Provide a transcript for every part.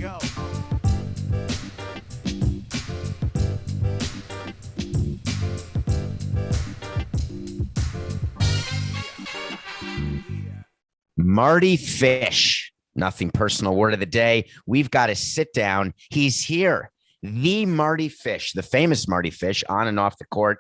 go. Mardy Fish, nothing personal word of the day. We've got to sit down. He's here. The Mardy Fish, the famous Mardy Fish, on and off the court,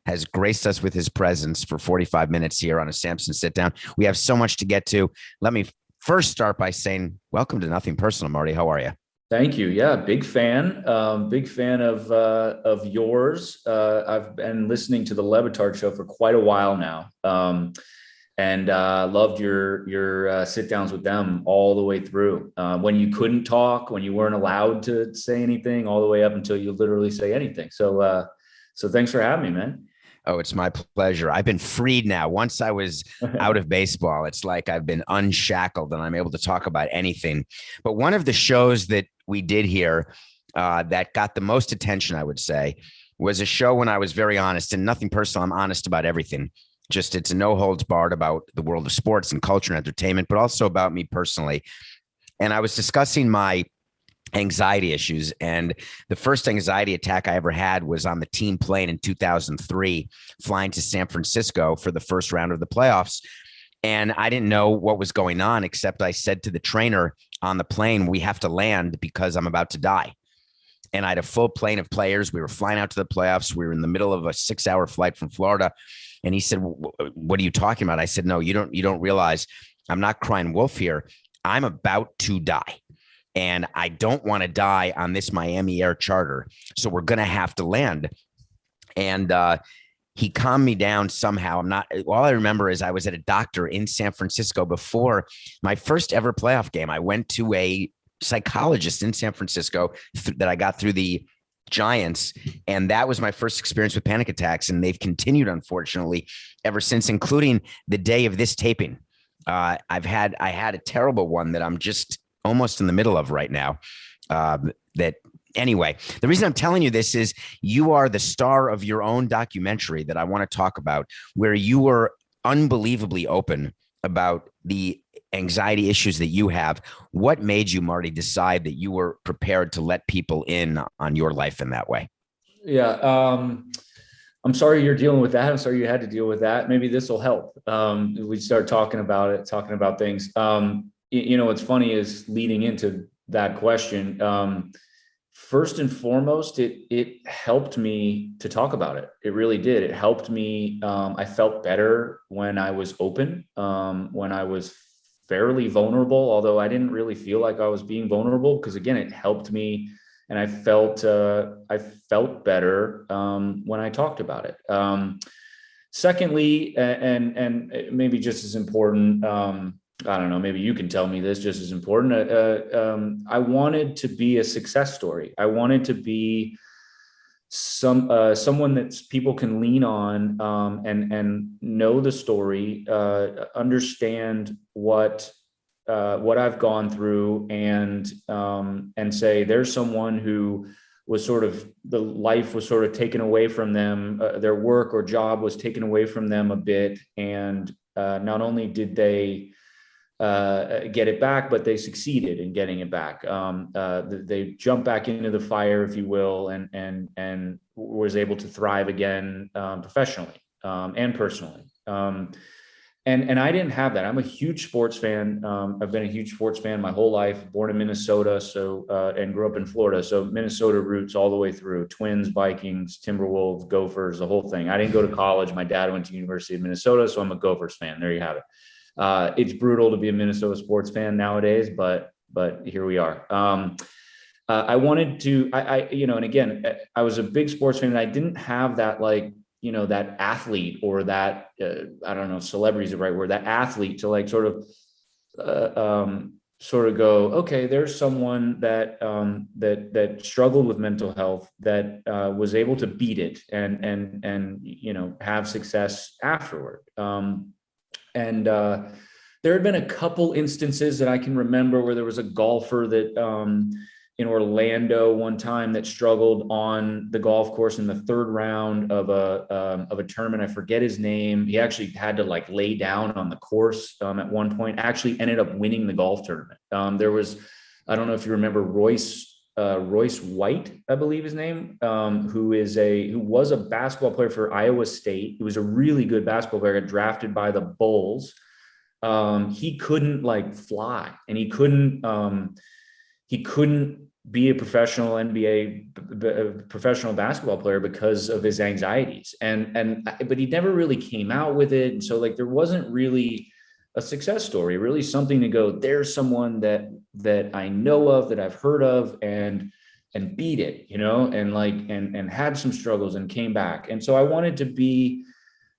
has graced us with his presence for 45 minutes here on a Samson Sit-Down. We have so much to get to. Let me first start by saying, welcome to Nothing Personal, Marty. How are you? Thank you. Yeah, big fan. Big fan of yours. I've been listening to the Levitard show for quite a while now, and loved your sit downs with them all the way through. When you couldn't talk, when you weren't allowed to say anything, all the way up until you literally say anything. So thanks for having me, man. Oh, it's my pleasure. I've been freed now. Once I was out of baseball, it's like I've been unshackled and I'm able to talk about anything. But one of the shows that we did here that got the most attention, I would say, was a show when I was very honest, and nothing personal. I'm honest about everything. Just it's a no holds barred about the world of sports and culture and entertainment, but also about me personally. And I was discussing my anxiety issues. And the first anxiety attack I ever had was on the team plane in 2003, flying to San Francisco for the first round of the playoffs. And I didn't know what was going on, except I said to the trainer on the plane, we have to land because I'm about to die. And I had a full plane of players. We were flying out to the playoffs. We were in the middle of a 6-hour flight from Florida. And he said, what are you talking about? I said, no, you don't realize I'm not crying wolf here. I'm about to die. And I don't want to die on this Miami Air charter. So we're going to have to land. And he calmed me down somehow. All I remember is I was at a doctor in San Francisco before my first ever playoff game. I went to a psychologist in San Francisco that I got through the Giants. And that was my first experience with panic attacks. And they've continued, unfortunately, ever since, including the day of this taping. I had a terrible one that I'm just almost in the middle of right now. Anyway, the reason I'm telling you this is you are the star of your own documentary that I want to talk about, where you were unbelievably open about the anxiety issues that you have. What made you, Marty, decide that you were prepared to let people in on your life in that way? Yeah. I'm sorry you're dealing with that. I'm sorry you had to deal with that. Maybe this will help. We start talking about things. What's funny is leading into that question. First and foremost, it helped me to talk about it. It really did. It helped me. I felt better when I was open, when I was fairly vulnerable, although I didn't really feel like I was being vulnerable, because again, it helped me. And I felt better when I talked about it. Secondly, and maybe just as important, I don't know, maybe you can tell me this, just as important. I wanted to be a success story. I wanted to be someone that people can lean on, and know the story, understand what I've gone through, and say there's someone who was the life was sort of taken away from them, their work or job was taken away from them a bit, and not only did they get it back, but they succeeded in getting it back. They jumped back into the fire, if you will, and was able to thrive again, professionally and personally. And I didn't have that. I'm a huge sports fan. I've been a huge sports fan my whole life. Born in Minnesota, and grew up in Florida. So Minnesota roots all the way through. Twins, Vikings, Timberwolves, Gophers, the whole thing. I didn't go to college. My dad went to University of Minnesota, so I'm a Gophers fan. There you have it. It's brutal to be a Minnesota sports fan nowadays, but here we are. I wanted to, and again, I was a big sports fan, and I didn't have that, that athlete, or that, I don't know, celebrity is the right word, that athlete to sort of go, okay, there's someone that struggled with mental health, that was able to beat it and have success afterward. And there had been a couple instances that I can remember where there was a golfer that in Orlando one time that struggled on the golf course in the third round of a tournament. I forget his name. He actually had to lay down on the course at one point. Actually ended up winning the golf tournament. There was I don't know if you remember Royce White, I believe his name, who was a basketball player for Iowa State. He was a really good basketball player, got drafted by the Bulls. He couldn't like fly, and he couldn't be a professional NBA professional basketball player because of his anxieties. But he never really came out with it. And so like, there wasn't really a success story, really something to go, there's someone that I know of, that I've heard of, and beat it, and had some struggles and came back. And so I wanted to be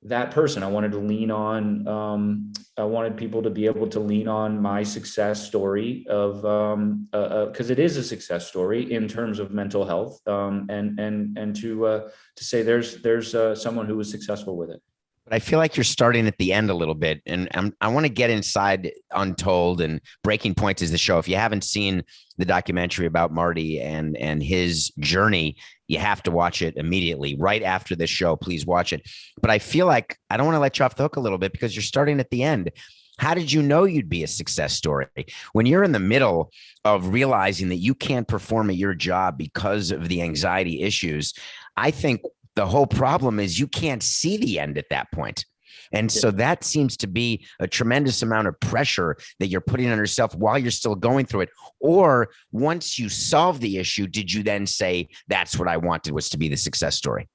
that person. I wanted to lean on, I wanted people to be able to lean on my success story of, cause it is a success story in terms of mental health, and to say there's someone who was successful with it. But I feel like you're starting at the end a little bit, and I want to get inside Untold, and Breaking Point is the show. If you haven't seen the documentary about Marty and his journey, you have to watch it immediately. Right after this show, please watch it. But I feel like I don't want to let you off the hook a little bit, because you're starting at the end. How did you know you'd be a success story when you're in the middle of realizing that you can't perform at your job because of the anxiety issues? I think the whole problem is you can't see the end at that point. And so that seems to be a tremendous amount of pressure that you're putting on yourself while you're still going through it. Or once you solve the issue, did you then say, that's what I wanted, was to be the success story?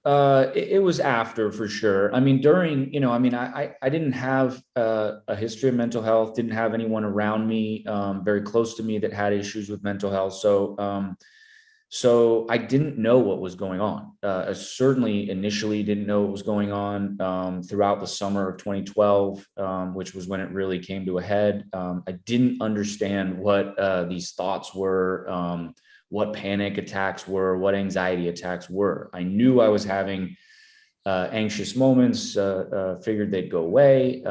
It was after, for sure. I mean, during, I didn't have a history of mental health, didn't have anyone around me, very close to me, that had issues with mental health. So I didn't know what was going on. I certainly initially didn't know what was going on throughout the summer of 2012, which was when it really came to a head. I didn't understand what these thoughts were, what panic attacks were, what anxiety attacks were. I knew I was having anxious moments, figured they'd go away,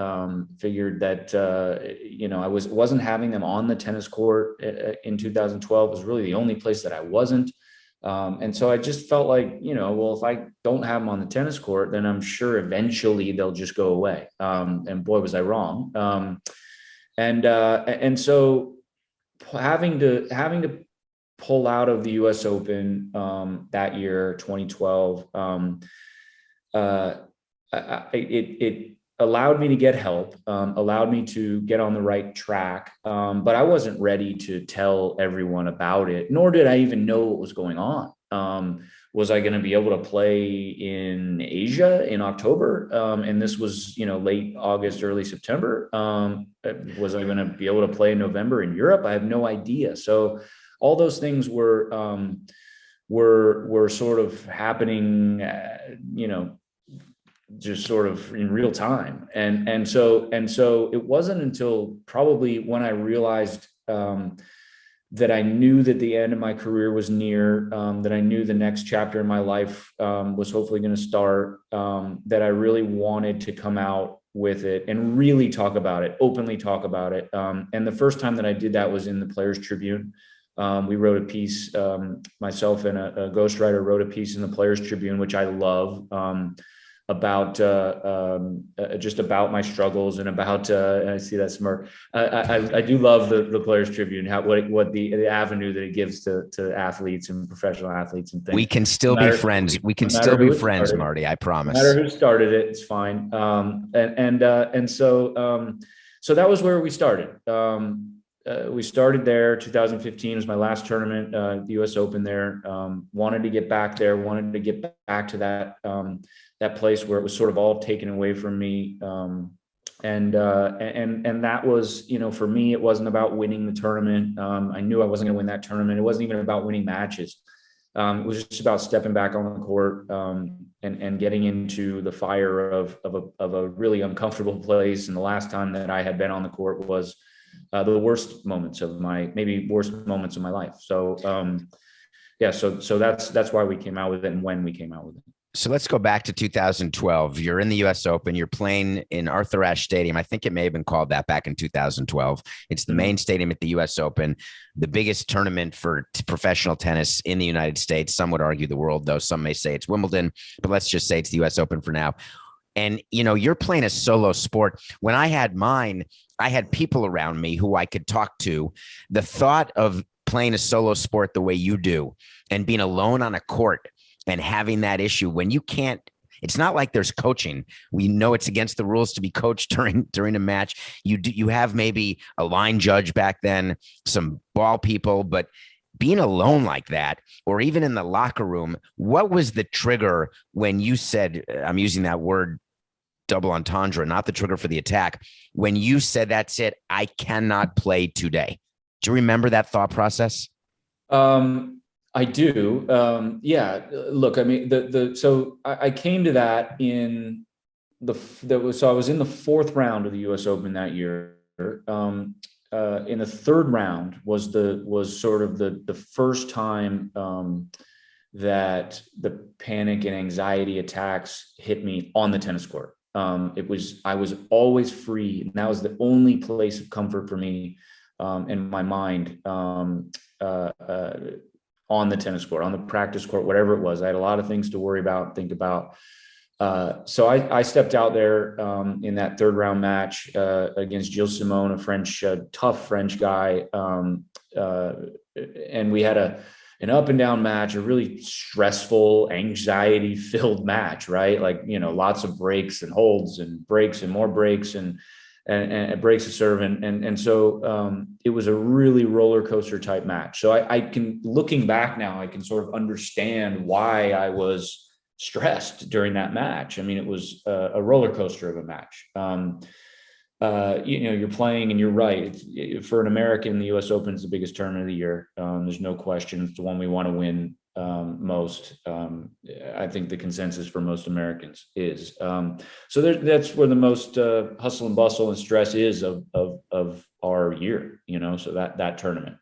figured that, I wasn't having them on the tennis court in 2012. It was really the only place that I wasn't. And so I just felt like, well, if I don't have them on the tennis court, then I'm sure eventually they'll just go away. And boy, was I wrong. And so having to pull out of the US Open that year, 2012, it allowed me to get help, allowed me to get on the right track. But I wasn't ready to tell everyone about it, nor did I even know what was going on. Was I going to be able to play in Asia in October? And this was, late August, early September. Was I going to be able to play in November in Europe? I have no idea. So all those things were sort of happening, just sort of in real time. And so it wasn't until probably when I realized that I knew that the end of my career was near, that I knew the next chapter in my life was hopefully going to start, that I really wanted to come out with it and really talk about it, openly talk about it. And the first time that I did that was in the Players Tribune. We wrote a piece, myself and a ghostwriter wrote a piece in the Players Tribune, which I love, about just about my struggles and about I see that smirk. I do love the Players Tribune, what the avenue that it gives to athletes and professional athletes and things. We can still be friends. We can still be friends, Marty. I promise. No matter who started it, it's fine. So that was where we started. We started there. 2015 was my last tournament, the US Open there. Wanted to get back there, wanted to get back to that place where it was sort of all taken away from me. And that was, for me, it wasn't about winning the tournament. I knew I wasn't going to win that tournament. It wasn't even about winning matches. It was just about stepping back on the court, and getting into the fire of a really uncomfortable place. And the last time that I had been on the court was the worst moments of my life. So, so that's why we came out with it and when we came out with it. So let's go back to 2012. You're in the US Open. You're playing in Arthur Ashe Stadium. I think it may have been called that back in 2012. It's the main stadium at the US Open, the biggest tournament for professional tennis in the United States. Some would argue the world, though. Some may say it's Wimbledon, but let's just say it's the US Open for now. And, you're playing a solo sport. When I had mine, I had people around me who I could talk to. The thought of playing a solo sport the way you do and being alone on a court and having that issue when you can't, it's not like there's coaching. We know it's against the rules to be coached during a match. You have maybe a line judge back then, some ball people, but being alone like that, or even in the locker room, what was the trigger when you said, I'm using that word double entendre, not the trigger for the attack, when you said, that's it, I cannot play today? Do you remember that thought process? I do. Yeah. Look, I mean, so I came to that so I was in the fourth round of the US Open that year. In the third round was sort of the first time, that the panic and anxiety attacks hit me on the tennis court. I was always free, and that was the only place of comfort for me, in my mind, on the tennis court, on the practice court, whatever it was. I had a lot of things to worry about, think about. So I stepped out there, in that third round match, against Gilles Simon, a tough French guy. And we had an up and down match, a really stressful, anxiety filled match, right? Like, lots of breaks and holds and breaks and more breaks and breaks of serve. And so, it was a really roller coaster type match. So looking back now, I can sort of understand why I was stressed during that match. I mean, it was a roller coaster of a match. You're playing, and you're right. For an American, the US Open is the biggest tournament of the year. There's no question. It's the one we want to win most. I think the consensus for most Americans is. So that's where the most hustle and bustle and stress is of our year. So that tournament.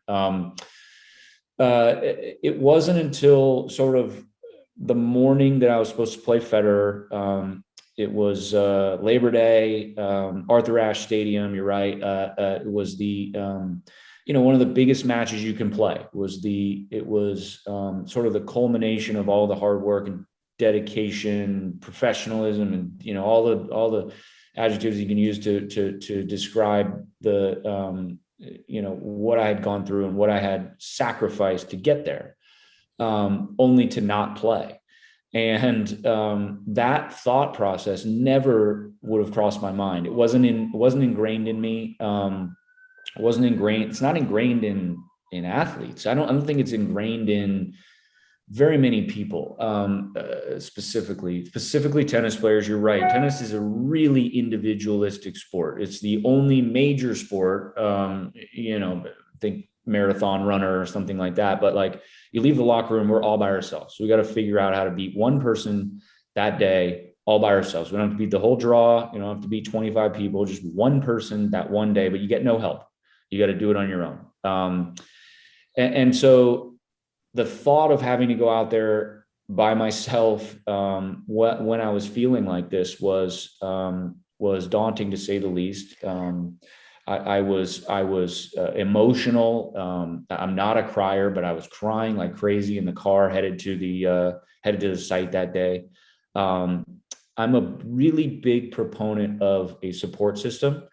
It wasn't until sort of the morning that I was supposed to play Federer. It was Labor Day, Arthur Ashe Stadium. You're right. It was one of the biggest matches you can play. It was sort of the culmination of all the hard work and dedication, professionalism, and all the adjectives you can use to describe the what I had gone through and what I had sacrificed to get there. Only to not play. And that thought process never would have crossed my mind. It wasn't ingrained in me. It's not ingrained in athletes. I don't think it's ingrained in very many people, specifically tennis players. You're right. Tennis is a really individualistic sport. It's the only major sport, think marathon runner or something like that. But like, you leave the locker room, we're all by ourselves. So we got to figure out how to beat one person that day, all by ourselves. We don't have to beat the whole draw. You don't have to beat 25 people, just one person that one day, but you get no help. You got to do it on your own. And so the thought of having to go out there by myself, when I was feeling like this was daunting, to say the least. I was emotional. I'm not a crier, but I was crying like crazy in the car headed to the site that day. I'm a really big proponent of a support system.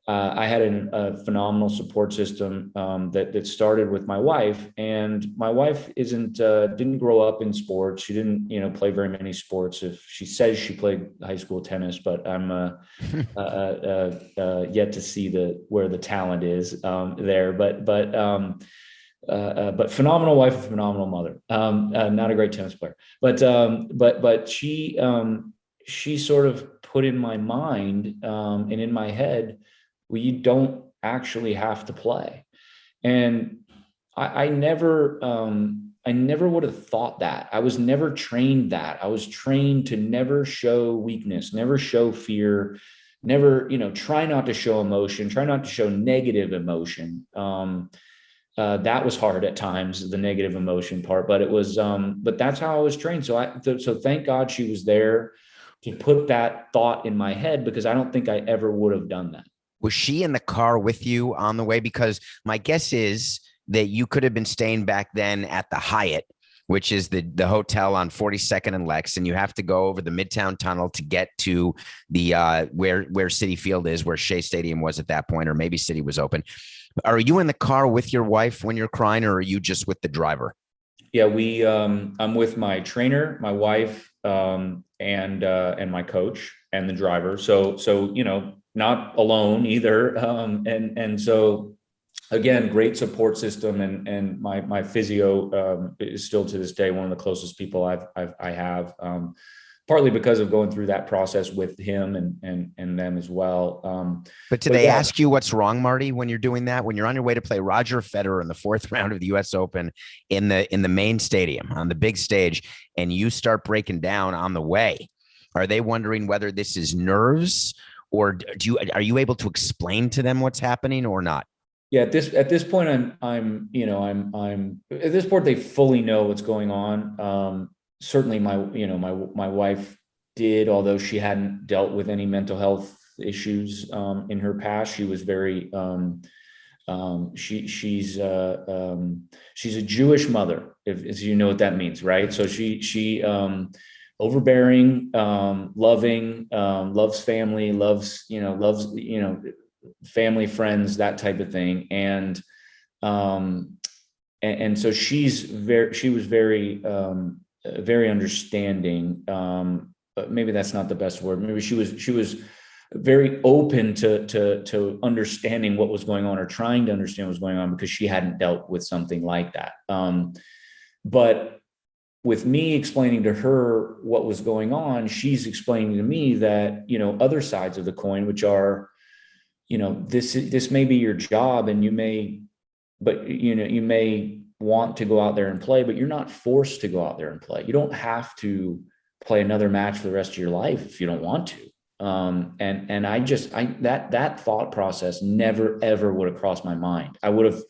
I had a phenomenal support system that started with my wife, and my wife didn't grow up in sports. She didn't play very many sports. If she says she played high school tennis, but I'm yet to see where the talent is there. But phenomenal wife, a phenomenal mother. Not a great tennis player, but she sort of put in my mind and in my head, well, you don't actually have to play. And I never would have thought that. I was never trained that. I was trained to never show weakness, never show fear, never, try not to show emotion, try not to show negative emotion. That was hard at times, the negative emotion part, but it was, but that's how I was trained. So thank God she was there to put that thought in my head, because I don't think I ever would have done that. Was she in the car with you on the way? Because my guess is that you could have been staying back then at the Hyatt which is the hotel on 42nd and Lex, and you have to go over the Midtown Tunnel to get to the where Citi Field is, where Shea Stadium was at that point, or maybe Citi was open. Are you in the car with your wife when you're crying, or are you just with the driver? Yeah, I'm with my trainer, my wife, and my coach and the driver. So not alone either. And so again, great support system, and my physio is still to this day one of the closest people I have. Partly because of going through that process with him and them as well. But do they ask you what's wrong, Marty, when you're doing that? When you're on your way to play Roger Federer in the fourth round of the U.S. Open in the main stadium on the big stage, and you start breaking down on the way, are they wondering whether this is nerves, or are you able to explain to them what's happening or not? Yeah, at this point, I'm at this point they fully know what's going on. Certainly my wife did, although she hadn't dealt with any mental health issues in her past. She was very she's a Jewish mother, if you know what that means, right? So she overbearing, loving, loves family, loves family, friends, that type of thing. And so she was very understanding. But maybe that's not the best word. Maybe she was very open to understanding what was going on, or trying to understand what was going on, because she hadn't dealt with something like that. But with me explaining to her what was going on, she's explaining to me that, other sides of the coin, which are, this may be your job, and you may want to go out there and play, but you're not forced to go out there and play. You don't have to play another match for the rest of your life if you don't want to. And that thought process never, ever would have crossed my mind. I would have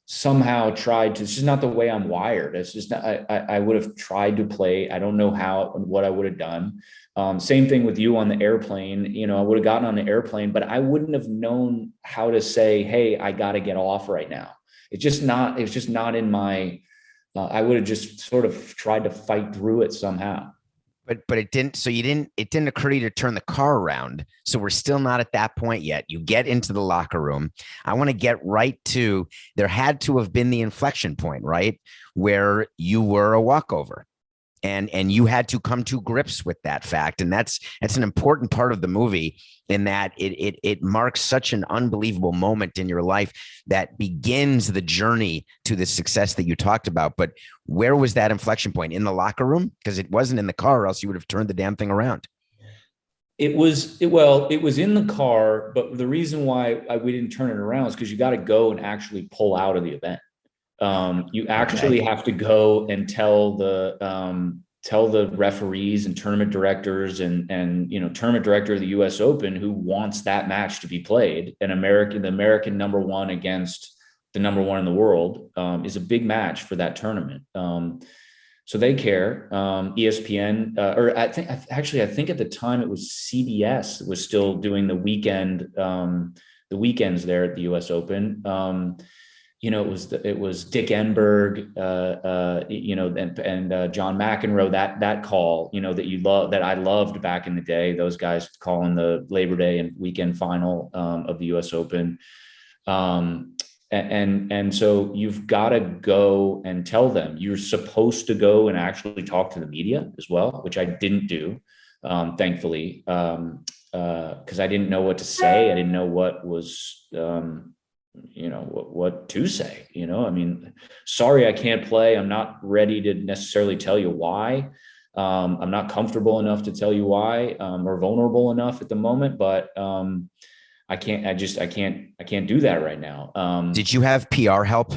somehow tried to, it's just not the way I'm wired. It's just not, I would have tried to play. I don't know what I would have done. Same thing with you on the airplane. I would have gotten on the airplane, but I wouldn't have known how to say, hey, I got to get off right now. It's just not in my, I would have just sort of tried to fight through it somehow. But it didn't. So it didn't occur to you to turn the car around. So we're still not at that point yet. You get into the locker room. I want to get right to, there had to have been the inflection point, right? Where you were a walkover. And you had to come to grips with that fact. And that's an important part of the movie, in that it marks such an unbelievable moment in your life that begins the journey to the success that you talked about. But where was that inflection point? In the locker room? Because it wasn't in the car, or else you would have turned the damn thing around. It was in the car, but the reason why we didn't turn it around is because you got to go and actually pull out of the event. You actually have to go and tell the referees and tournament directors and tournament director of the U.S. Open who wants that match to be played. The American number one against the number one in the world is a big match for that tournament. So they care. ESPN, or I think at the time it was CBS was still doing the weekends there at the U.S. Open. It was Dick Enberg, and John McEnroe, that call, that I loved back in the day, those guys calling the Labor Day and weekend final of the US Open. And so you've got to go and tell them. You're supposed to go and actually talk to the media as well, which I didn't do, thankfully, because I didn't know what to say. I didn't know what was, what to say. I mean, sorry, I can't play. I'm not ready to necessarily tell you why. I'm not comfortable enough to tell you why, or vulnerable enough at the moment, but I can't do that right now. Did you have PR help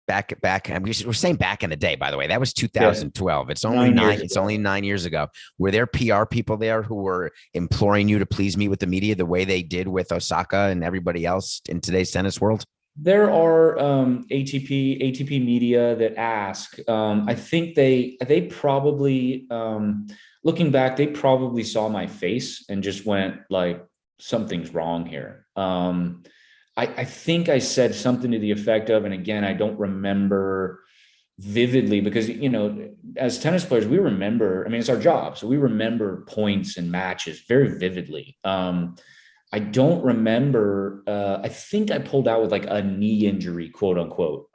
back? We're saying back in the day, by the way. That was 2012. Yeah. It's only 9 years ago. Were there PR people there who were imploring you to please meet with the media the way they did with Osaka and everybody else in today's tennis world? There are ATP media that ask. I think they probably, looking back, they probably saw my face and just went like, something's wrong here. I think I said something to the effect of, and again, I don't remember vividly because, as tennis players, we remember, I mean, it's our job. So we remember points and matches very vividly. I don't remember. I think I pulled out with like a knee injury, quote unquote,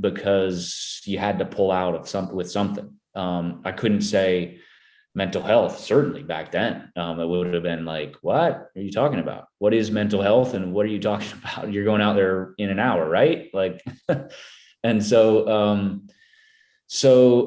because you had to pull out of something with something. I couldn't say mental health, certainly back then. It would have been like, what are you talking about? What is mental health? And what are you talking about? You're going out there in an hour, right? Like, and so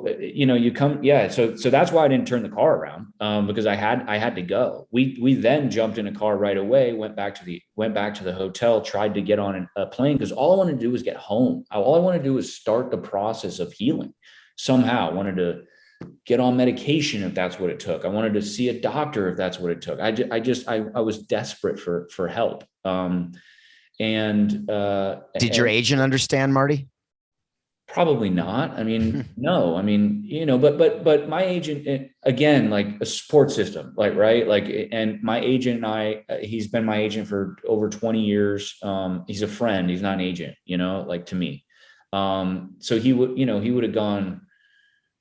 you come, yeah, so that's why I didn't turn the car around, because I had to go. We then jumped in a car right away, went back to the hotel, tried to get on a plane, because all I wanted to do was get home. All I wanted to do was start the process of healing somehow. I wanted to get on medication if that's what it took. I wanted to see a doctor if that's what it took. I was desperate for help. Did your agent understand, Marty? Probably not. I mean, no, I mean, but my agent, again, like a support system, like, right. Like, and my agent and he's been my agent for over 20 years. He's a friend. He's not an agent, like to me. So he would have gone,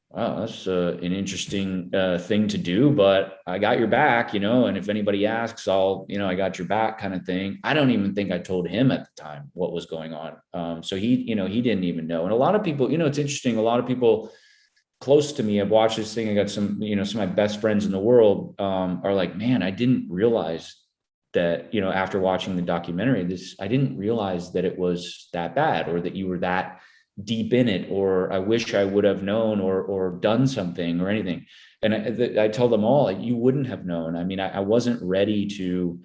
wow, that's an interesting thing to do, but I got your back, and if anybody asks, I got your back kind of thing. I don't even think I told him at the time what was going on. So he didn't even know. And a lot of people, it's interesting. A lot of people close to me have watched this thing. I got some of my best friends in the world are like, man, I didn't realize that, after watching the documentary, I didn't realize that it was that bad, or that you were that deep in it, or I wish I would have known or done something or anything. And I tell them all, you wouldn't have known. I mean, I wasn't ready to,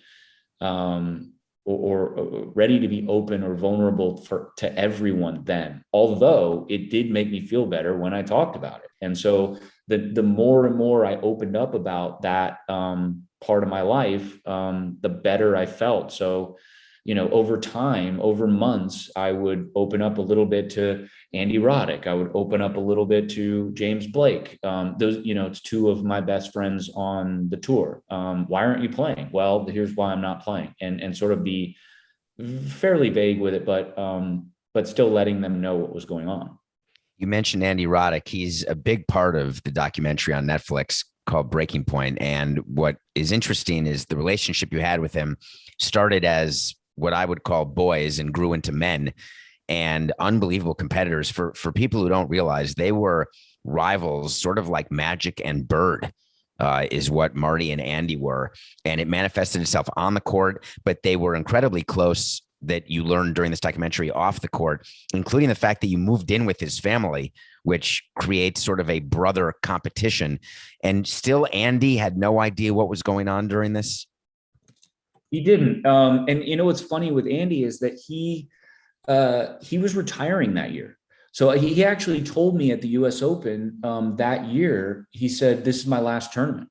or ready to be open or vulnerable to everyone then, although it did make me feel better when I talked about it. And so the more and more I opened up about that part of my life, the better I felt. So over time, over months, I would open up a little bit to Andy Roddick. I would open up a little bit to James Blake. Those, it's two of my best friends on the tour. Why aren't you playing? Well, here's why I'm not playing, and sort of be fairly vague with it, but still letting them know what was going on. You mentioned Andy Roddick. He's a big part of the documentary on Netflix called Breaking Point. And what is interesting is the relationship you had with him started as what I would call boys and grew into men, and unbelievable competitors. For people who don't realize, they were rivals, sort of like Magic and Bird, is what Marty and Andy were. And it manifested itself on the court, but they were incredibly close, that you learned during this documentary, off the court, including the fact that you moved in with his family, which creates sort of a brother competition. And still, Andy had no idea what was going on during this. He didn't. And what's funny with Andy is that he was retiring that year. So he actually told me at the US Open that year, he said, "This is my last tournament."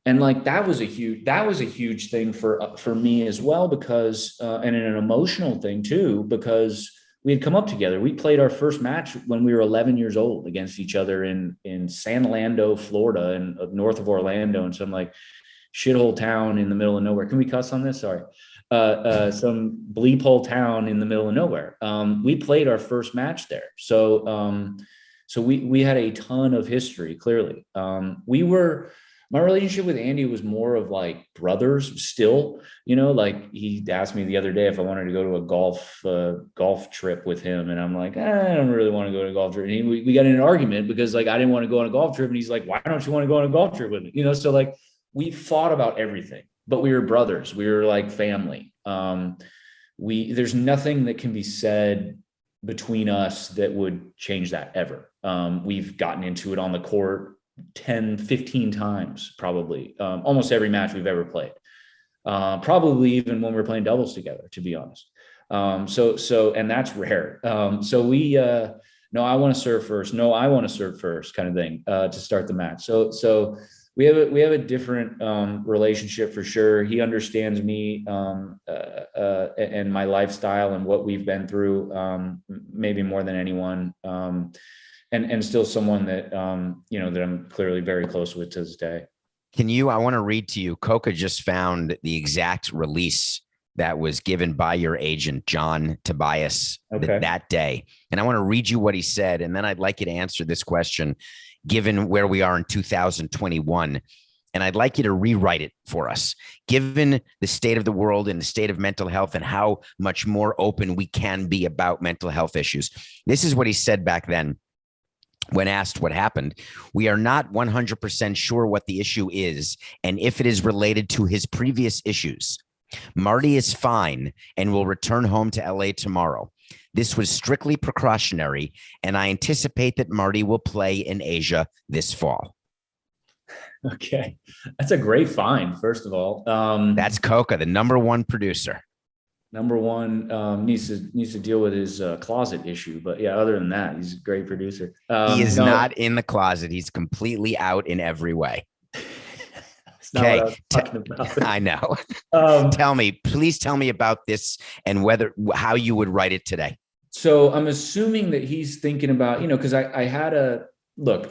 And like, that was a huge thing for me as well, because, and an emotional thing too, because we had come up together. We played our first match when we were 11 years old against each other in San Orlando, Florida, and north of Orlando, and some like shithole town in the middle of nowhere. Can we cuss on this? Sorry. Some bleep hole town in the middle of nowhere. We played our first match there. So we had a ton of history, clearly. My relationship with Andy was more of like brothers still, like he asked me the other day if I wanted to go to a golf trip with him. And I'm like, I don't really want to go to a golf trip. And we got in an argument because like, I didn't want to go on a golf trip. And he's like, why don't you want to go on a golf trip with me? So like, we fought about everything, but we were brothers. We were like family. There's nothing that can be said between us that would change that ever. We've gotten into it on the court 10, 15 times, probably, almost every match we've ever played. Probably even when we're playing doubles together, to be honest. And that's rare. No, I want to serve first. No, I want to serve first, kind of thing, to start the match. So we have a different relationship for sure. He understands me and my lifestyle and what we've been through, maybe more than anyone. And still someone that that I'm clearly very close with to this day. I want to read to you. Coca just found the exact release that was given by your agent, John Tobias, Okay. that day. And I want to read you what he said. And then I'd like you to answer this question, given where we are in 2021. And I'd like you to rewrite it for us, given the state of the world and the state of mental health and how much more open we can be about mental health issues. This is what he said back then when asked what happened. We are not 100% sure what the issue is and if it is related to his previous issues. Marty is fine and will return home to LA tomorrow. This was strictly precautionary, and I anticipate that Marty will play in Asia this fall. Okay. That's a great find, first of all. That's Coca, the number one producer. Number one needs to deal with his closet issue. But yeah, other than that, he's a great producer. He is not in the closet. He's completely out in every way. Okay. I know. Please tell me about this and how you would write it today. So I'm assuming that he's thinking about, because I had a look,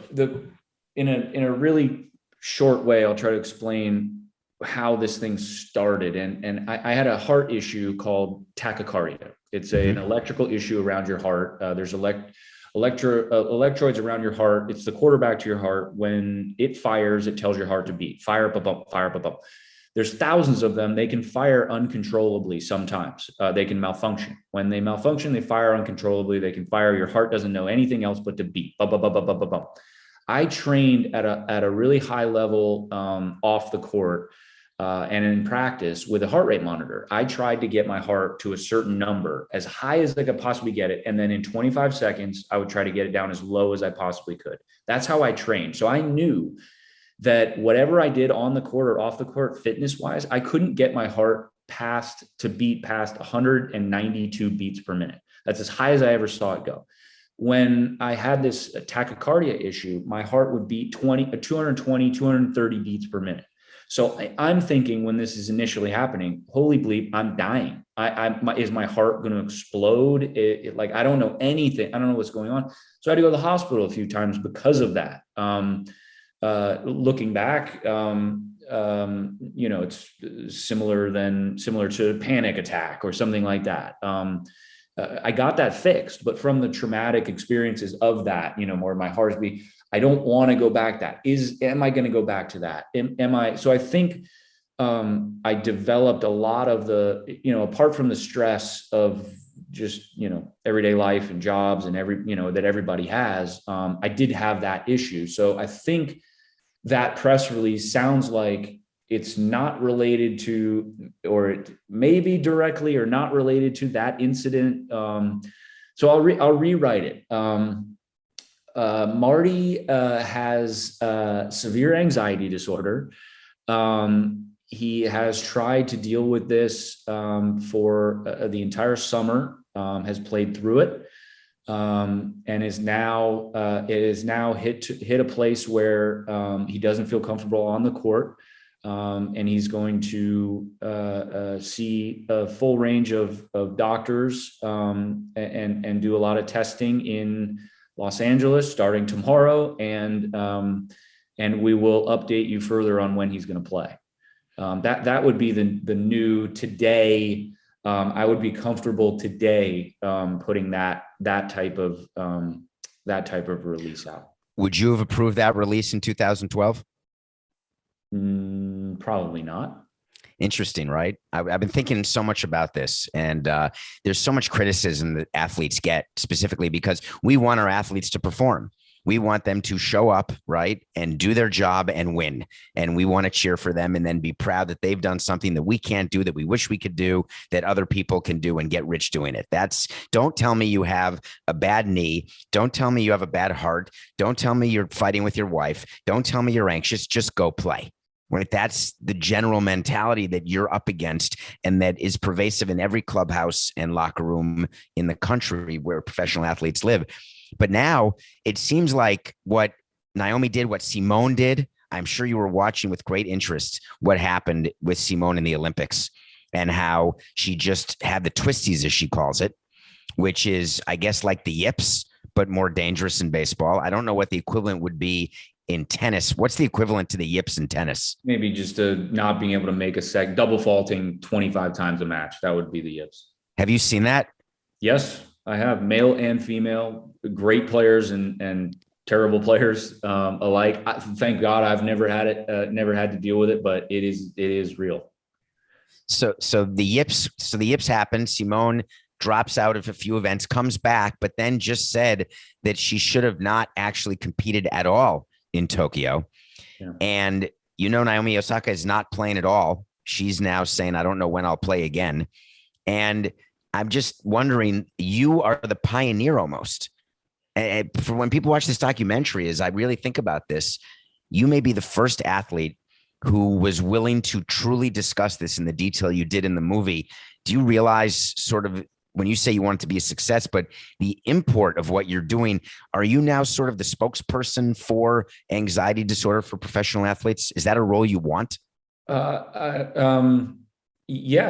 in a really short way, I'll try to explain how this thing started. And I had a heart issue called tachycardia. It's an electrical issue around your heart. There's electrodes around your heart. It's the quarterback to your heart. When it fires, it tells your heart to beat. Fire up a bump, fire up a bump. There's thousands of them. They can fire uncontrollably sometimes. They can malfunction. When they malfunction, they fire uncontrollably. They can fire. Your heart doesn't know anything else but to beat. Bump, bump, bump, bump, bump, bump. I trained at a really high level off the court and in practice with a heart rate monitor. I tried to get my heart to a certain number, as high as I could possibly get it. And then in 25 seconds, I would try to get it down as low as I possibly could. That's how I trained. So I knew that whatever I did on the court or off the court, fitness wise, I couldn't get my heart to beat past 192 beats per minute. That's as high as I ever saw it go. When I had this tachycardia issue, my heart would beat 220, 230 beats per minute. So I'm thinking, when this is initially happening, holy bleep, I'm dying. Is my heart going to explode? I don't know anything. I don't know what's going on. So I had to go to the hospital a few times because of that. Looking back, it's similar to a panic attack or something like that. I got that fixed, but from the traumatic experiences of that, where my heart is beating, I don't want to go back. Am I going to go back to that? So I think I developed a lot of apart from the stress of just, everyday life and jobs and that everybody has, I did have that issue. So I think that press release sounds like it's not related to, or it may be directly or not related to that incident. So I'll rewrite it. Marty has severe anxiety disorder. He has tried to deal with this for the entire summer, has played through it, and is now hit a place where he doesn't feel comfortable on the court. And he's going to see a full range of doctors and do a lot of testing in Los Angeles starting tomorrow. And we will update you further on when he's going to play. That would be the new today. I would be comfortable today putting that type of release out. Would you have approved that release in 2012? Probably not. Interesting, right? I've been thinking so much about this, and there's so much criticism that athletes get, specifically because we want our athletes to perform. We want them to show up, right, and do their job and win. And we want to cheer for them and then be proud that they've done something that we can't do, that we wish we could do, that other people can do, and get rich doing it. Don't tell me you have a bad knee. Don't tell me you have a bad heart. Don't tell me you're fighting with your wife. Don't tell me you're anxious. Just go play. Right? That's the general mentality that you're up against, and that is pervasive in every clubhouse and locker room in the country where professional athletes live. But now it seems like what Naomi did, what Simone did, I'm sure you were watching with great interest what happened with Simone in the Olympics, and how she just had the twisties, as she calls it, which is, I guess, like the yips, but more dangerous in baseball. I don't know what the equivalent would be in tennis. What's the equivalent to the yips in tennis? Maybe just not being able to make a double faulting 25 times a match. That would be the yips. Have you seen that? Yes, I have, male and female, great players and terrible players alike. Thank God I've never had it, never had to deal with it, but it is real. So the yips happen. Simone drops out of a few events, comes back, but then just said that she should have not actually competed at all in Tokyo. Yeah. And Naomi Osaka is not playing at all. She's now saying, I don't know when I'll play again. And I'm just wondering, you are the pioneer almost. And for when people watch this documentary, as I really think about this, you may be the first athlete who was willing to truly discuss this in the detail you did in the movie. Do you realize sort of when you say you want it to be a success, but the import of what you're doing, are you now sort of the spokesperson for anxiety disorder for professional athletes? Is that a role you want? Yeah.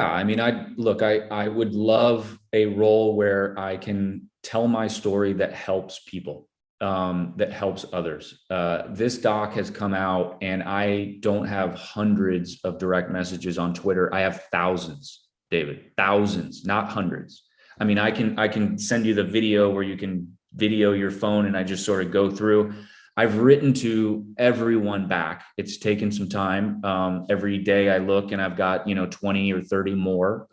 I mean, I would love a role where I can tell my story that helps people, that helps others. This doc has come out and I don't have hundreds of direct messages on Twitter. I have thousands, David, thousands, not hundreds. I mean, I can send you the video where you can video your phone and I just sort of go through. I've written to everyone back. It's taken some time. Every day I look and I've got, 20 or 30 more.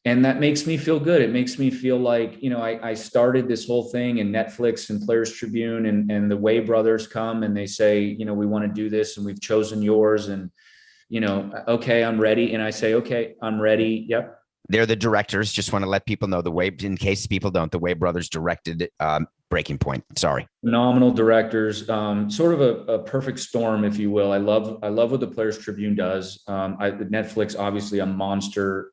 And that makes me feel good. It makes me feel like, I started this whole thing and Netflix and Players Tribune and the Way brothers come and they say, we want to do this and we've chosen yours. And, okay, I'm ready. And I say, okay, I'm ready. Yep. They're the directors. Just want to let people know the Way, in case people don't, the Way brothers directed Breaking Point. Sorry. Phenomenal directors, sort of a perfect storm, if you will. I love what the Players Tribune does. Netflix, obviously a monster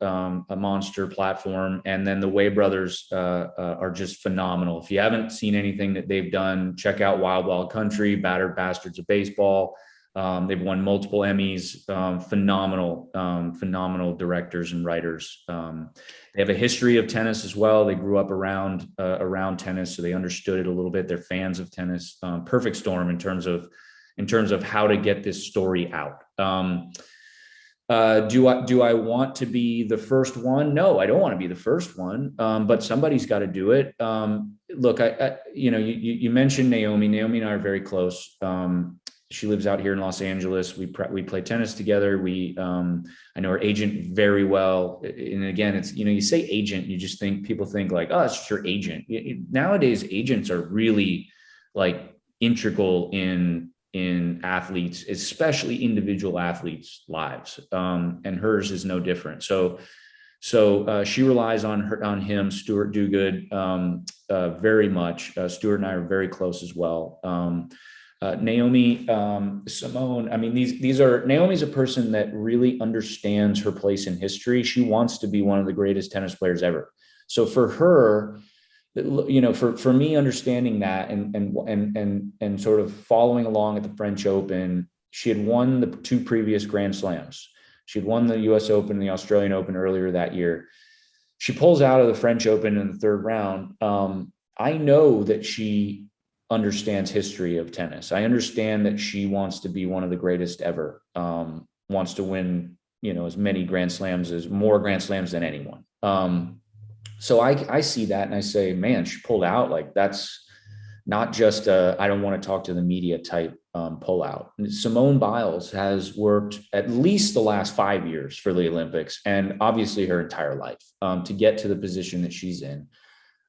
platform. And then the Way brothers are just phenomenal. If you haven't seen anything that they've done, check out Wild Wild Country, Battered Bastards of Baseball. They've won multiple Emmys, phenomenal directors and writers. They have a history of tennis as well. They grew up around tennis, so they understood it a little bit. They're fans of tennis. Perfect storm in terms of how to get this story out. Do I want to be the first one? No, I don't want to be the first one, but somebody's got to do it. Look, you mentioned Naomi. Naomi and I are very close. She lives out here in Los Angeles. We play tennis together. I know her agent very well. And again, it's, you say agent, you just people think like, oh, it's just your agent. Nowadays, agents are really like integral in athletes, especially individual athletes' lives. And hers is no different. So she relies on him, Stuart Dugood, very much. Stuart and I are very close as well. Naomi, Simone, I mean, Naomi's a person that really understands her place in history. She wants to be one of the greatest tennis players ever. So for her, for me understanding that and sort of following along at the French Open, she had won the 2 previous Grand Slams. She had won the US Open and the Australian Open earlier that year. She pulls out of the French Open in the 3rd round. I know that she understands history of tennis. I understand that she wants to be one of the greatest ever, wants to win, as many more Grand Slams than anyone. So I see that and I say, man, she pulled out. Like, that's not just I don't want to talk to the media type pull out. Simone Biles has worked at least the last 5 years for the Olympics and obviously her entire life to get to the position that she's in.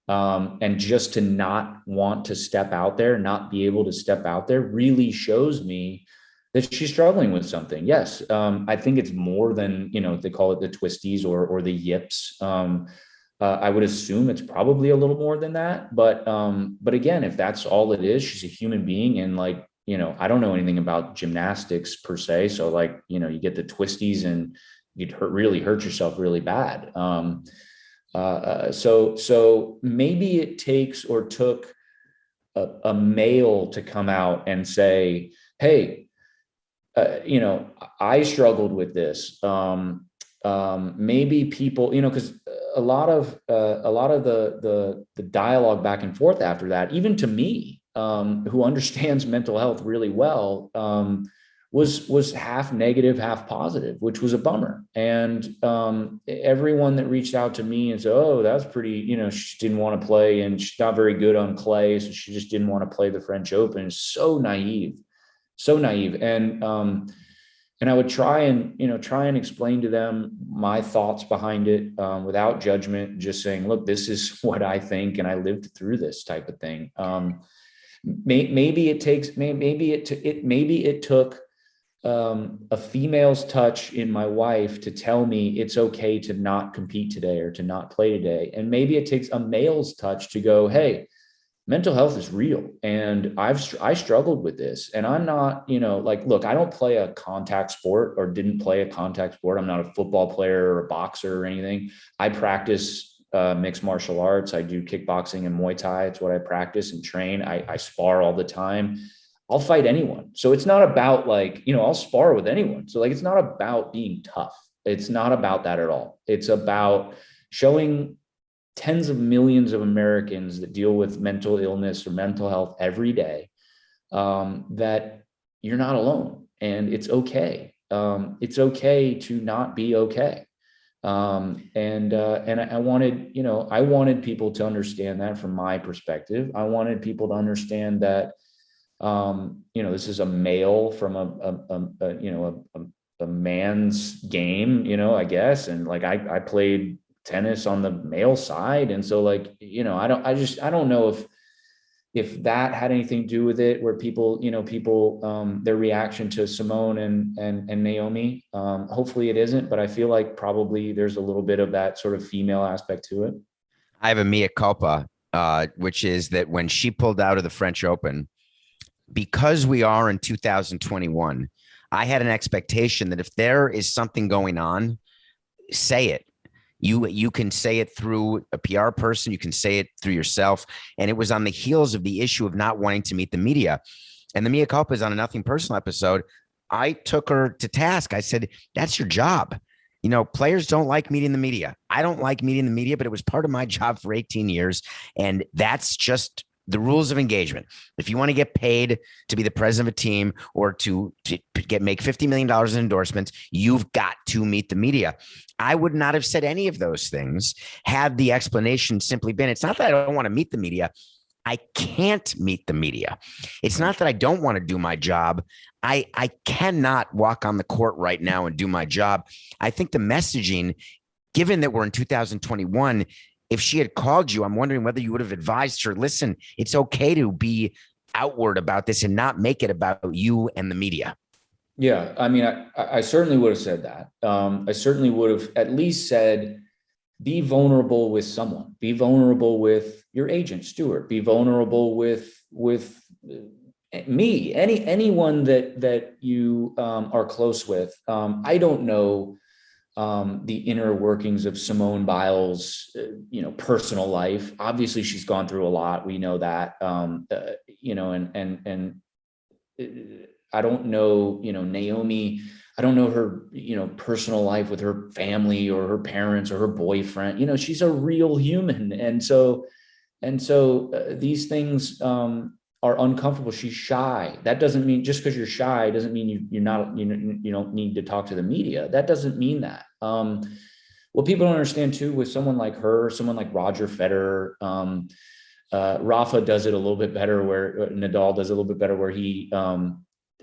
And just to not want to step out there, not be able to step out there really shows me that she's struggling with something. Yes. I think it's more than, they call it the twisties or the yips. I would assume it's probably a little more than that, but again, if that's all it is, she's a human being. And like, I don't know anything about gymnastics per se. So like, you get the twisties and you'd really hurt yourself really bad. So maybe it took a male to come out and say, hey, I struggled with this. Maybe people, because a lot of the dialogue back and forth after that, even to me, who understands mental health really well, was half negative, half positive, which was a bummer. And everyone that reached out to me and said, "Oh, that's pretty," she didn't want to play, and she's not very good on clay, so she just didn't want to play the French Open. It's so naive, so naive. And I would try and explain to them my thoughts behind it, without judgment, just saying, "Look, this is what I think, and I lived through this type of thing." Maybe it took a female's touch in my wife to tell me it's okay to not compete today or to not play today. And maybe it takes a male's touch to go, "Hey, mental health is real. And I struggled with this. And I'm not, look, I don't play a contact sport or didn't play a contact sport. I'm not a football player or a boxer or anything. I practice mixed martial arts. I do kickboxing and Muay Thai. It's what I practice and train. I spar all the time. I'll fight anyone. So it's not about I'll spar with anyone. So it's not about being tough. It's not about that at all. It's about showing tens of millions of Americans that deal with mental illness or mental health every day, that you're not alone, and it's okay. It's okay to not be okay. And I wanted people to understand that from my perspective. I wanted people to understand that, this is a male from a man's game, I guess. And I played tennis on the male side. And so I don't know if that had anything to do with it, where people, their reaction to Simone and Naomi, hopefully it isn't, but I feel like probably there's a little bit of that sort of female aspect to it. I have a mea culpa, which is that when she pulled out of the French Open, because we are in 2021, I had an expectation that if there is something going on, say it. You can say it through a PR person. You can say it through yourself. And it was on the heels of the issue of not wanting to meet the media. And the mea culpa is on a Nothing Personal episode. I took her to task. I said, "That's your job. Players don't like meeting the media. I don't like meeting the media, but it was part of my job for 18 years. And that's just the rules of engagement. If you want to get paid to be the president of a team or to make $50 million in endorsements, you've got to meet the media." I would not have said any of those things had the explanation simply been, it's not that I don't want to meet the media. I can't meet the media. It's not that I don't want to do my job. I cannot walk on the court right now and do my job. I think the messaging, given that we're in 2021, if she had called you, I'm wondering whether you would have advised her, "Listen, it's okay to be outward about this and not make it about you and the media." Yeah. I mean, I certainly would have said that. I certainly would have at least said, be vulnerable with someone, be vulnerable with your agent, Stuart, be vulnerable with me, anyone that you are close with. I don't know the inner workings of Simone Biles, personal life. Obviously, she's gone through a lot. We know that, and I don't know, Naomi. I don't know her, personal life with her family or her parents or her boyfriend. She's a real human, and so these things are uncomfortable. She's shy. That doesn't mean, just because you're shy doesn't mean you don't need to talk to the media. That doesn't mean that. What people don't understand too, with someone like her, someone like Roger Federer, Rafa does it a little bit better, where Nadal does it a little bit better, where he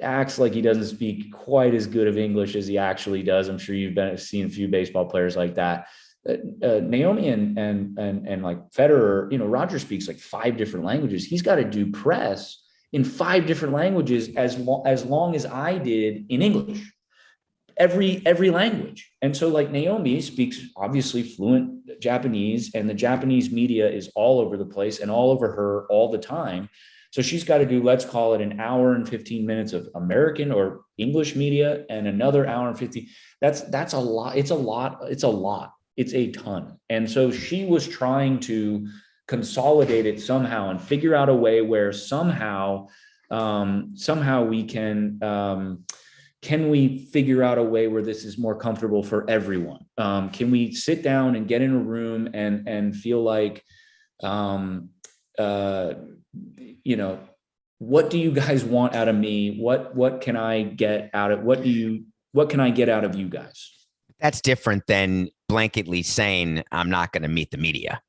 acts like he doesn't speak quite as good of English as he actually does. I'm sure you've seen a few baseball players like that. Naomi and like Federer, Roger speaks like 5 different languages. He's got to do press in 5 different languages as long as I did in English, every language. And so like Naomi speaks obviously fluent Japanese, and the Japanese media is all over the place and all over her all the time. So she's got to do, let's call it an hour and 15 minutes of American or English media and another hour and 50. That's a lot. It's a lot. It's a ton. And so she was trying to consolidate it somehow and figure out a way where somehow we can we figure out a way where this is more comfortable for everyone? Can we sit down and get in a room and feel like, what do you guys want out of me? What can I get out of, what can I get out of you guys? That's different than blanketly saying, I'm not going to meet the media,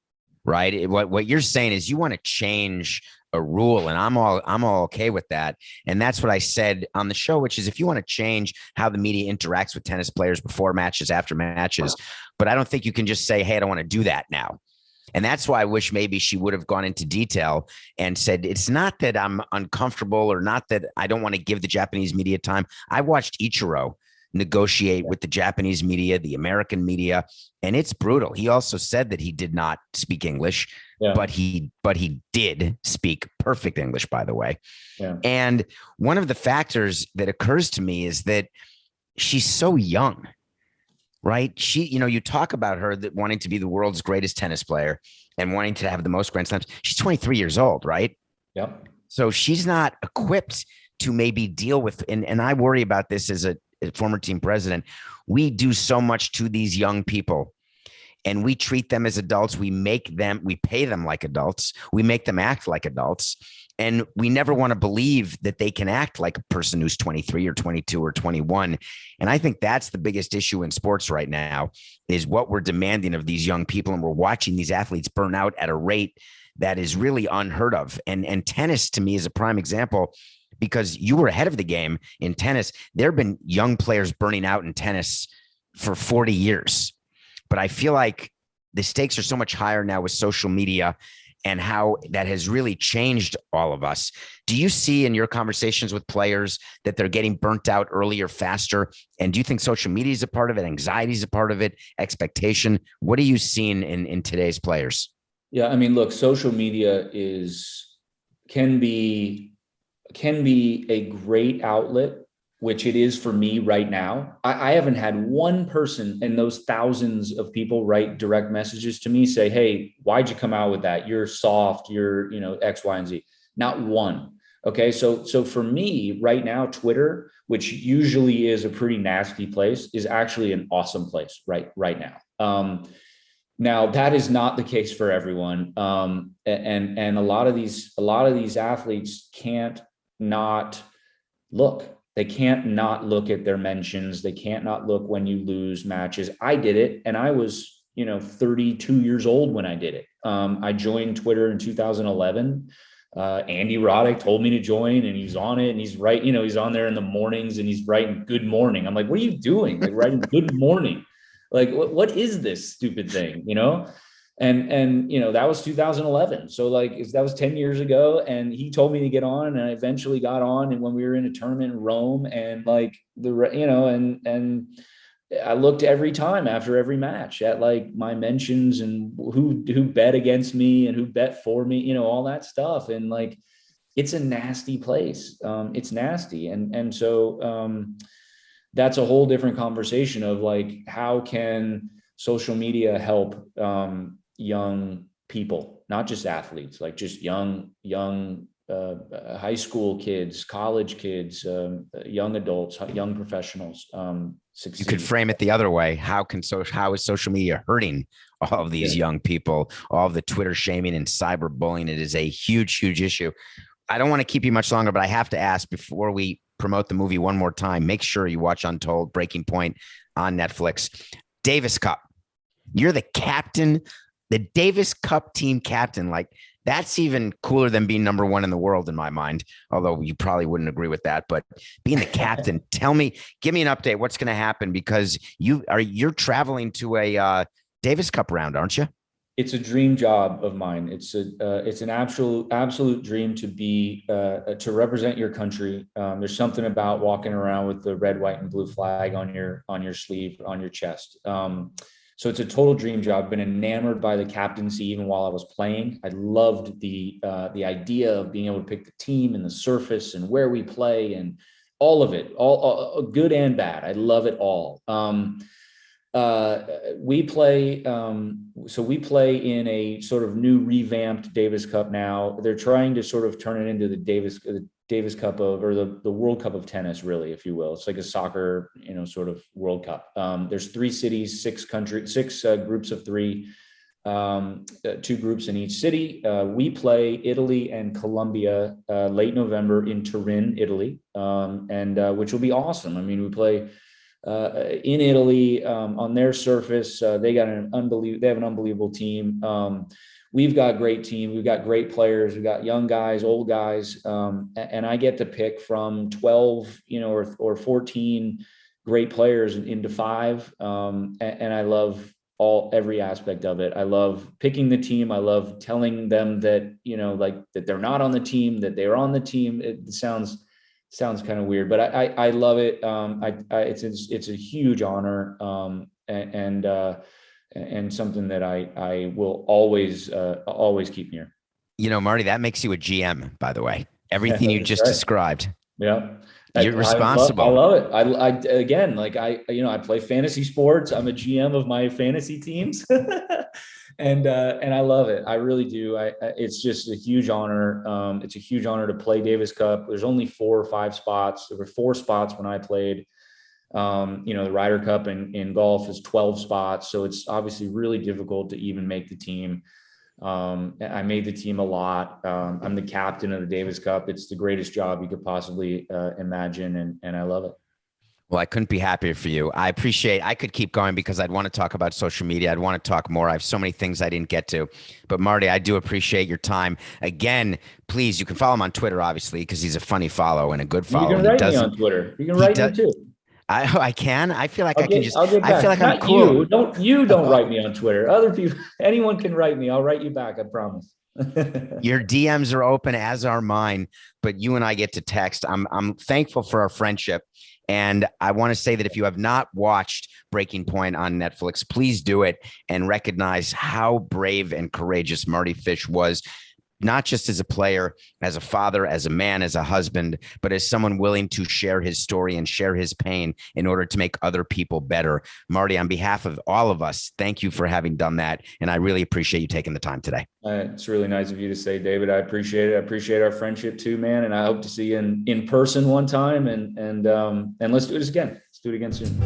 right? What you're saying is you want to change a rule, and I'm all okay with that. And that's what I said on the show, which is if you want to change how the media interacts with tennis players before matches, after matches, but I don't think you can just say, hey, I don't want to do that now. And that's why I wish maybe she would have gone into detail and said, it's not that I'm uncomfortable or not that I don't want to give the Japanese media time. I watched Ichiro negotiate with the Japanese media, the American media, and it's brutal. He also said that he did not speak English, but he did speak perfect English, by the way. Yeah. And one of the factors that occurs to me is that she's so young. Right. She, you talk about her that wanting to be the world's greatest tennis player and wanting to have the most Grand Slams. She's 23 years old. Right. Yep. So she's not equipped to maybe deal with. And I worry about this as a former team president. We do so much to these young people and we treat them as adults. We pay them like adults. We make them act like adults. And we never want to believe that they can act like a person who's 23 or 22 or 21. And I think that's the biggest issue in sports right now is what we're demanding of these young people. And we're watching these athletes burn out at a rate that is really unheard of. And tennis to me is a prime example because you were ahead of the game in tennis. There have been young players burning out in tennis for 40 years. But I feel like the stakes are so much higher now with social media and how that has really changed all of us. Do you see in your conversations with players that they're getting burnt out earlier, faster? And do you think social media is a part of it? Anxiety is a part of it? Expectation? What are you seeing in today's players? Yeah. I mean, look, social media can be a great outlet, which it is for me right now. I haven't had one person in those thousands of people write direct messages to me, say, hey, why'd you come out with that? You're soft, you're, X, Y, and Z. Not one. Okay. So for me right now, Twitter, which usually is a pretty nasty place, is actually an awesome place right now. Now that is not the case for everyone. And a lot of these athletes can't not look. They can't not look at their mentions. They can't not look when you lose matches. I did it, and I was, 32 years old when I did it. I joined Twitter in 2011. Andy Roddick told me to join, and he's on it, and he's right. He's on there in the mornings, and he's writing "Good morning." I'm like, what are you doing? Like writing "Good morning"? Like what is this stupid thing? And that was 2011. So that was 10 years ago. And he told me to get on, and I eventually got on. And when we were in a tournament in Rome, and and I looked every time after every match at my mentions and who bet against me and who bet for me, all that stuff. And it's a nasty place. It's nasty. And so that's a whole different conversation of how can social media help young people, not just athletes, just young high school kids, college kids, young adults, young professionals succeed. You could frame it the other way. How is social media hurting all of these young people, all of the Twitter shaming and cyberbullying? It is a huge, huge issue. I don't want to keep you much longer, but I have to ask before we promote the movie one more time, make sure you watch Untold, Breaking Point on Netflix. Davis Cup. You're the captain, the Davis Cup team captain. That's even cooler than being number one in the world in my mind, although you probably wouldn't agree with that. But being the captain, give me an update. What's going to happen? Because you're traveling to a Davis Cup round, aren't you? It's a dream job of mine. It's an absolute dream to represent your country. There's something about walking around with the red, white, and blue flag on your sleeve, on your chest. So it's a total dream job. I've been enamored by the captaincy even while I was playing. I loved the idea of being able to pick the team and the surface and where we play and all of it, all good and bad. I love it all. We play in a sort of new revamped Davis Cup now. They're trying to sort of turn it into the Davis Cup or the World Cup of tennis, really, if you will. It's like a soccer, sort of World Cup. There's 3 cities, 6 countries, 6 groups of 3. 2 groups in each city. We play Italy and Colombia late November in Turin, Italy, and which will be awesome. I mean, we play in Italy on their surface. They have an unbelievable team. We've got a great team. We've got great players. We've got young guys, old guys, and I get to pick from 12, or 14 great players into 5, and I love every aspect of it. I love picking the team. I love telling them that, like that they're not on the team, that they're on the team. It sounds kind of weird, but I love it. It's a huge honor, and something that I will always keep near. Marty, that makes you a GM, by the way. Everything you just described. Yeah. You're responsible. I love it. I again, like I play fantasy sports. I'm a GM of my fantasy teams, and I love it. I really do. It's just a huge honor. It's a huge honor to play Davis Cup. There's only 4 or 5 spots. There were 4 spots when I played. The Ryder Cup in golf is 12 spots, so it's obviously really difficult to even make the team. I made the team a lot. I'm the captain of the Davis Cup. It's the greatest job you could possibly imagine, and I love it. Well, I couldn't be happier for you. I could keep going because I'd want to talk about social media. I'd want to talk more. I have so many things I didn't get to. But Marty, I do appreciate your time. Again, please, you can follow him on Twitter, obviously, because he's a funny follow and a good follow. You can write me on Twitter. You can write me too. I can. I feel like I feel like Not I'm cool. You don't write me on Twitter. Other people, anyone can write me. I'll write you back. I promise. Your DMs are open, as are mine, but you and I get to text. I'm thankful for our friendship. And I want to say that if you have not watched Breaking Point on Netflix, please do it and recognize how brave and courageous Mardy Fish was, not just as a player, as a father, as a man, as a husband, but as someone willing to share his story and share his pain in order to make other people better. Marty, on behalf of all of us, thank you for having done that. And I really appreciate you taking the time today. It's really nice of you to say, David. I appreciate it. I appreciate our friendship too, man. And I hope to see you in person one time. And let's do this again. Let's do it again soon.